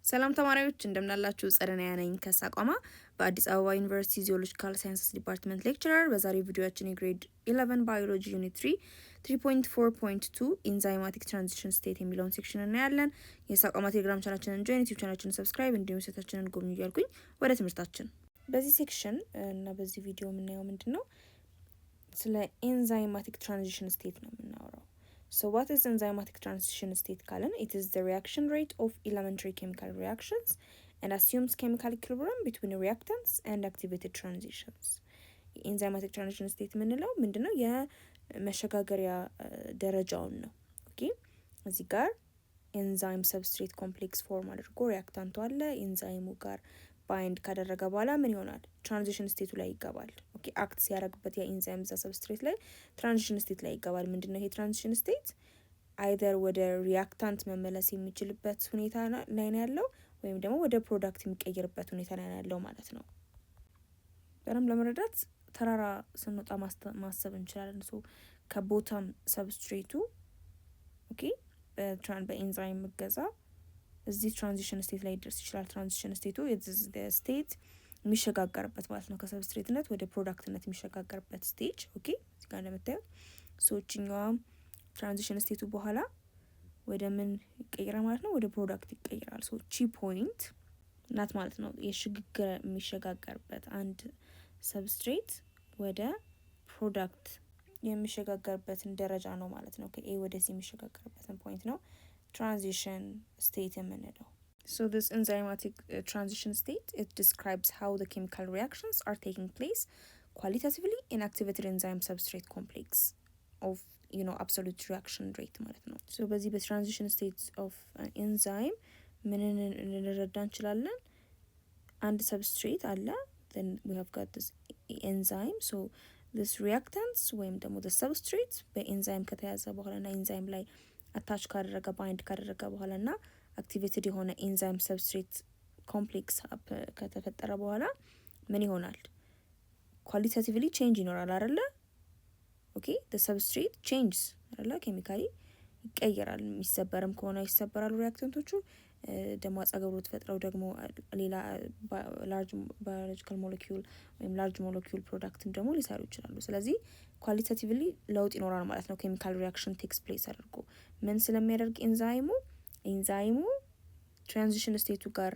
ሰላም ተማሪዎች እንደምናላችሁ ጸደንያ ነኝ ከሳቋማ በአዲስ አበባ ዩኒቨርሲቲ ጂኦሎጂካል ሳይንስስ ዲፓርትመንት ሌክቸረር። በዛሬው ቪዲዮአችን የግሬድ 11 ባዮሎጂ ዩኒት 3 3.4.2 ኢንዛይማቲክ ትራንዚሽን ስቴት የሚለውን ሴክሽን እናያለን። የሳቋማ ቴሌግራም ቻናላችንን ጆይን፣ ዩቲዩብ ቻናላችንን ሰብስክራይብ እንዲሁም ሴታችንን ጎብኙ እያልኩኝ ወደ ትምህርታችን። በዚህ ሴክሽን እና በዚህ ቪዲዮ የምናየው ምንድነው ስለ ኢንዛይማቲክ ትራንዚሽን ስቴት ነው የምናወራው። So what is enzymatic transition state ካለን? It is the reaction rate of elementary chemical reactions and assumes chemical equilibrium between reactants and activated transitions. enzymatic transition state የምንለው ምንድነው? የመሸጋገሪያ ደረጃውን ነው። ኦኬ እዚህ ጋር ኤንዛይም ሰብስትሬት ኮምፕሌክስ ፎርም አድርጎ ሪያክታንቱ አለ። ኤንዛይሙ ጋር ባይንድ ካደረገ በኋላ ምን ይሆናል? ትራንዚሽን ስቴቱ ላይ ይገባል። ኦኬ አክት ሲያደርግበት የኢንዛይም ዛ ሰብስትሬት ላይ ትራንዚሽን ስቴት ላይ ይገባል። ምንድነው ይሄ ትራንዚሽን ስቴት? አይደር ወደ ሪያክታንት መመለስ የሚችልበት ሁኔታ ላይ ነው ያለው ወይም ደግሞ ወደ ፕሮዳክት የሚቀየርበት ሁኔታ ላይ ነው ያለው ማለት ነው። በደንብ ለመረዳት ተራራ ስንወጣ ማሰብ እንችላለን። ሶ ከቦታም ሰብስትሬቱ ኦኬ በኤንዛይም መገዛ እዚህ ትራንዚሽን ስቴት ላይ ይደርስ ይችላል። ትራንዚሽን ስቴቱ ስቴት የሚሸጋገርበት ማለት ነው። ከሰብስትሬትነት ወደ ፕሮዳክትነት የሚሸጋገርበት ስቴጅ። ኦኬ እዚህ ጋር እንደምታየው ሶችኛዋ ትራንዚሽን ስቴቱ በኋላ ወደ ምን ይቀየራል ማለት ነው? ወደ ፕሮዳክት ይቀየራል። ሶ ቺ ፖይንት ናት ማለት ነው። የሽግግር የሚሸጋገርበት አንድ ሰብስትሬት ወደ ፕሮዳክት የሚሸጋገርበትን ደረጃ ነው ማለት ነው። ከኤ ወደ ሲ የሚሸጋገርበትን ፖይንት ነው transition state የምንለው። So this enzymatic transition state, it describes how the chemical reactions are taking place qualitatively in activated enzyme substrate complex of absolute reaction rate ማለት ነው። So በዚህ በትራንዚሽን state of enzyme ምንን እንረዳ እንችላለን? አንድ substrate አለ, then we have got this enzyme. So this reactants ወይም ደግሞ the substrate በኤንዛይም ከተያዘ በኋላ እና ኤንዛይም ላይ አታች ካደረገ ባይንድ ካደረገ በኋላ እና አክቲቬትድ የሆነ ኤንዛይም ሰብስትሬት ኮምፕሌክስ ከተፈጠረ በኋላ ምን ይሆናል? ኳሊታቲቭሊ ቼንጅ ይኖራል አይደለ? ኦኬ the substrate changes አይደለ? ኬሚካሊ ይቀየራል። የሚሰበርም ከሆነ ይሰበራሉ ሪያክተንቶቹ። ደግሞ አጻገብሮ ተፈጥረው ደግሞ ሌላ ላርጅ ባዮሎጂካል ሞለኪውል ወይም ላርጅ ሞለኪውል ፕሮዳክትም ደግሞ ሊሰሩ ይችላሉ። ስለዚህ ኳሊታቲቭሊ ለውጥ ይኖራል ማለት ነው። ኬሚካል ሪያክሽን ቴክስ ፕሌስ አድርጎ ምን ስለሚያደርግ ኤንዛይሙ ትራንዚሽን ስቴቱ ጋር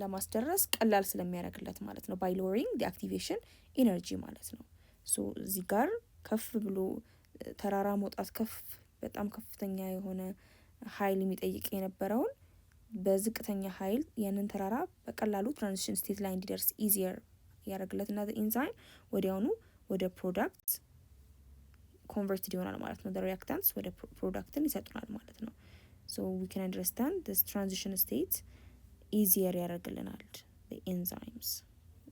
ለማስደረስ ቀላል ስለሚያደርግለት ማለት ነው። ባይ ሎወሪንግ ዲ አክቲቬሽን ኢነርጂ ማለት ነው። ሶ እዚህ ጋር ከፍ ብሎ ተራራ መውጣት በጣም ከፍተኛ የሆነ ኃይል የሚጠይቅ የነበረውን በዝቅተኛ ኃይል ያንን ተራራ በቀላሉ ትራንዚሽን ስቴት ላይ እንዲደርስ ኢዚየር ያደርግለትና ኤንዛይም ወዲያውኑ ወደ ፕሮዳክት ኮንቨርትድ ይሆናል ማለት ነው። ሪያክታንትስ ወደ ፕሮዳክትን ይሰጡናል ማለት ነው። ሶ ዊ ካን አንደርስታንድ ዲስ ትራንዚሽን ስቴት ኢዚየር ያደርግልናል።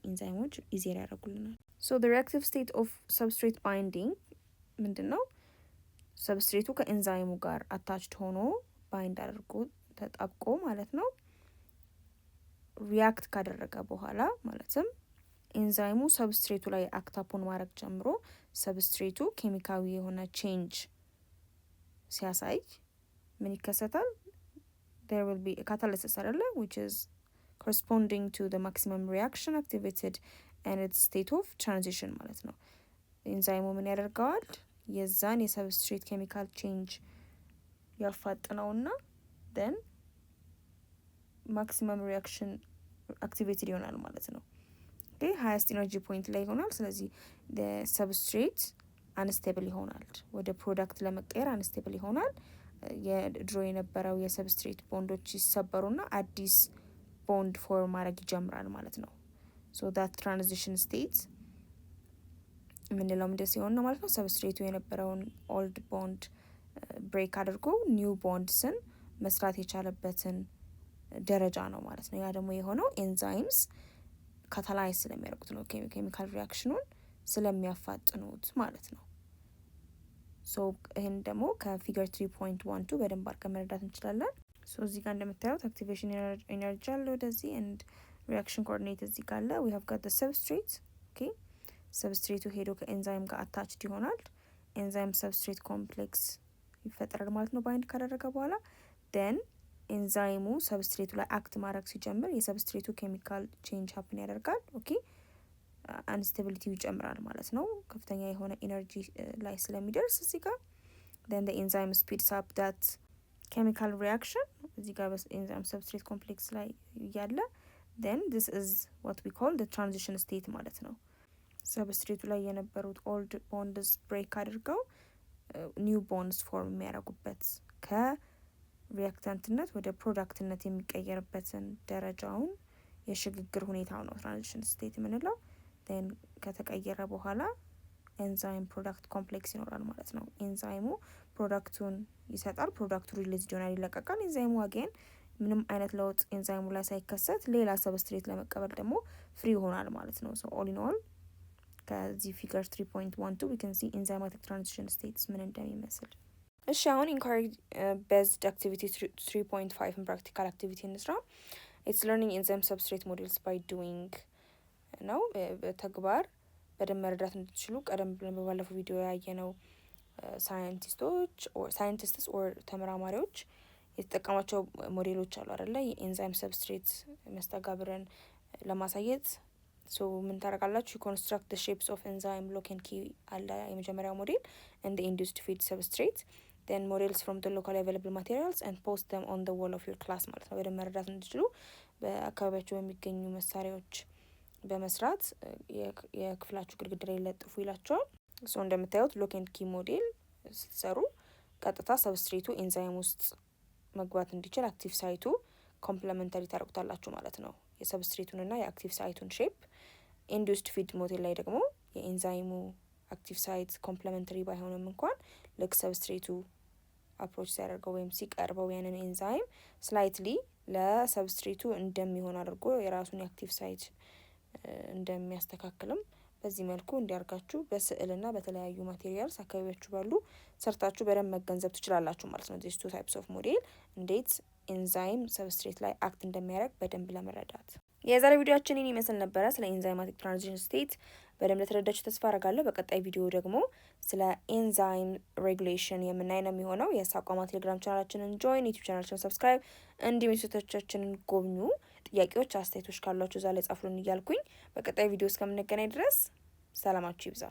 ኤንዛይሞች ኢዚየር ያደርጉልናል። ሶ the reactive state of substrate binding ምንድነው? ሰብስትሬቱ ከኤንዛይሙ ጋር አታችድ ሆኖ ባይንድ አድርጎ ተጣብቆ ማለት ነው ሪያክት ካደረገ በኋላ ማለትም ኤንዛይሙ ሰብስትሬቱ ላይ አክታፖን ማድረግ ጀምሮ ሰብስትሬቱ ኬሚካዊ የሆነ ቼንጅ ሲያሳይ ምን ይከሰታል? there will be a catalysis አይደለ? which is corresponding to the maximum reaction activated and its state of transition ማለት ነው። ኤንዛይሙ ምን ያደርገዋል? የዛን የሰብስትሬት ኬሚካል ቼንጅ ያፋጥነውና then maximum reaction activated ይሆናል ማለት ነው። ኦኬ ሃይስት ኢነርጂ ፖይንት ላይ ይሆናል። ስለዚህ ሰብስትሬት አንስቴብል ይሆናል። ወደ ፕሮዳክት ለመቀየር አንስቴብል ይሆናል። የድሮ የነበረው የሰብስትሬት ቦንዶች ይሰበሩና አዲስ ቦንድ ፎርም ማድረግ ይጀምራል ማለት ነው። ሶ that transition state ምንለው ምንድን ሲሆን ነው ማለት ነው? ሰብስትሬቱ የነበረውን ኦልድ ቦንድ ብሬክ አድርጎ ኒው ቦንድስን መስራት የቻለበትን ደረጃ ነው ማለት ነው። ያ ደግሞ የሆነው ኤንዛይምስ ካታላይዝ ስለሚያደርጉት ነው። ኬሚካል ሪያክሽኑን ስለሚያፋጥኑት ማለት ነው። ሶ ይህን ደግሞ ከፊገር 3.12 በደንብ አድርገን መረዳት እንችላለን። ሶ እዚህ ጋር እንደምታዩት አክቲቬሽን ኤነርጂ አለ ወደዚህ ኤንድ ሪያክሽን ኮኦርዲኔት እዚህ ጋር አለ። we have got the substrate ኦኬ ሰብስትሬቱ ሄዶ ከኤንዛይም ጋር አታችድ ይሆናል። ኤንዛይም ሰብስትሬት ኮምፕሌክስ ይፈጠራል ማለት ነው ባይንድ ካደረገ በኋላ then ኤንዛይሙ ሰብስትሬቱ ላይ አክት ማድረግ ሲጀምር የሰብስትሬቱ ኬሚካል ቼንጅ ሀፕን ያደርጋል። ኦኬ አንስቴቢሊቲው ይጨምራል ማለት ነው፣ ከፍተኛ የሆነ ኢነርጂ ላይ ስለሚደርስ እዚህ ጋር then the enzyme speeds up that chemical reaction እዚህ ጋር በኤንዛይም ሰብስትሬት ኮምፕሌክስ ላይ ያለ then this is what we call the transition state ማለት ነው። ሰብስትሬቱ ላይ የነበሩት ኦልድ ቦንድስ ብሬክ አድርገው ኒው ቦንድስ ፎርም የሚያደርጉበት ከሪያክታንትነት ወደ ፕሮዳክትነት የሚቀየርበትን ደረጃውን የሽግግር ሁኔታው ነው ትራንዚሽን ስቴት የምንለው። then ከተቀየረ በኋላ ኤንዛይም ፕሮዳክት ኮምፕሌክስ ይኖራል ማለት ነው። ኤንዛይሙ ፕሮዳክቱን ይሰጣል፣ ፕሮዳክቱ ሪሊዝ ይሆናል፣ ይለቀቃል። ኤንዛይሙ አገን ምንም አይነት ለውጥ ኤንዛይሙ ላይ ሳይከሰት ሌላ ሰብስትሬት ለመቀበል ደግሞ ፍሪ ይሆናል ማለት ነው። ሶ ኦል ኢን ኦል ከዚህ ፊገር 3.12 we can see enzymatic transition states ምን እንደሚመስል። እሺ አሁን ኢንካሬጅ ቤዝድ አክቲቪቲ 3.5 ፕራክቲካል አክቲቪቲ እንስራ። ኢትስ ለርኒንግ ኤንዛይም ሰብስትሬት ሞዴልስ ባይ ዱዊንግ ነው። በተግባር በደንብ መረዳት እንድትችሉ ቀደም ብለን በባለፈው ቪዲዮ ያየነው ሳይንቲስትስ ኦር ተመራማሪዎች የተጠቀሟቸው ሞዴሎች አሉ አይደለ? የኤንዛይም ሰብስትሬት መስተጋብርን ለማሳየት ሶ ምን ታደርጋላችሁ? ኮንስትራክት the shapes of enzyme lock and key አለ የመጀመሪያው ሞዴል and the induced feed substrate then models from the locally available materials and post them on the wall of your class ማለት ነው። በደንብ መረዳት እንድትችሉ በአካባቢያቸው በሚገኙ መሳሪያዎች በመስራት የክፍላችሁ ግድግዳ ላይ ለጥፉ ይላቸዋል። ሶ እንደምታዩት ሎክ ኤንድ ኪ ሞዴል ስትሰሩ ቀጥታ ሰብስትሬቱ ኤንዛይም ውስጥ መግባት እንዲችል አክቲቭ ሳይቱ ኮምፕሊመንተሪ ታደርጉታላችሁ ማለት ነው፣ የሰብስትሬቱንና የአክቲቭ ሳይቱን ሼፕ። ኢንዱስድ ፊድ ሞዴል ላይ ደግሞ የኤንዛይሙ አክቲቭ ሳይት ኮምፕሊመንተሪ ባይሆንም እንኳን ልክ ሰብስትሬቱ አፕሮች ሲያደርገው ወይም ሲቀርበው ያንን ኤንዛይም ስላይትሊ ለሰብስትሬቱ እንደሚሆን አድርጎ የራሱን የአክቲቭ ሳይት እንደሚያስተካክልም በዚህ መልኩ እንዲያርጋችሁ በስዕልና በተለያዩ ማቴሪያልስ አካባቢያችሁ ባሉ ሰርታችሁ በደንብ መገንዘብ ትችላላችሁ ማለት ነው። these two types of model እንዴት ኤንዛይም ሰብስትሬት ላይ አክት እንደሚያደርግ በደንብ ለመረዳት። የዛሬ ቪዲዮአችን ይህን ይመስል ነበረ። ስለ ኤንዛይማቲክ ትራንዚሽን ስቴት በደንብ ለተረዳችሁ ተስፋ አደርጋለሁ። በቀጣይ ቪዲዮ ደግሞ ስለ ኤንዛይም ሬጉሌሽን የምናይ ነው የሚሆነው። የሳቋማ ቴሌግራም ቻናላችንን ጆይን፣ ዩቲዩብ ቻናላችንን ሰብስክራይብ፣ እንዲሁም ዩቲዩባችንን ጎብኙ። ጥያቄዎች፣ አስተያየቶች ካሏችሁ እዛ ላይ ጻፉልን እያልኩኝ በቀጣይ ቪዲዮ እስከምንገናኝ ድረስ ሰላማችሁ ይብዛ።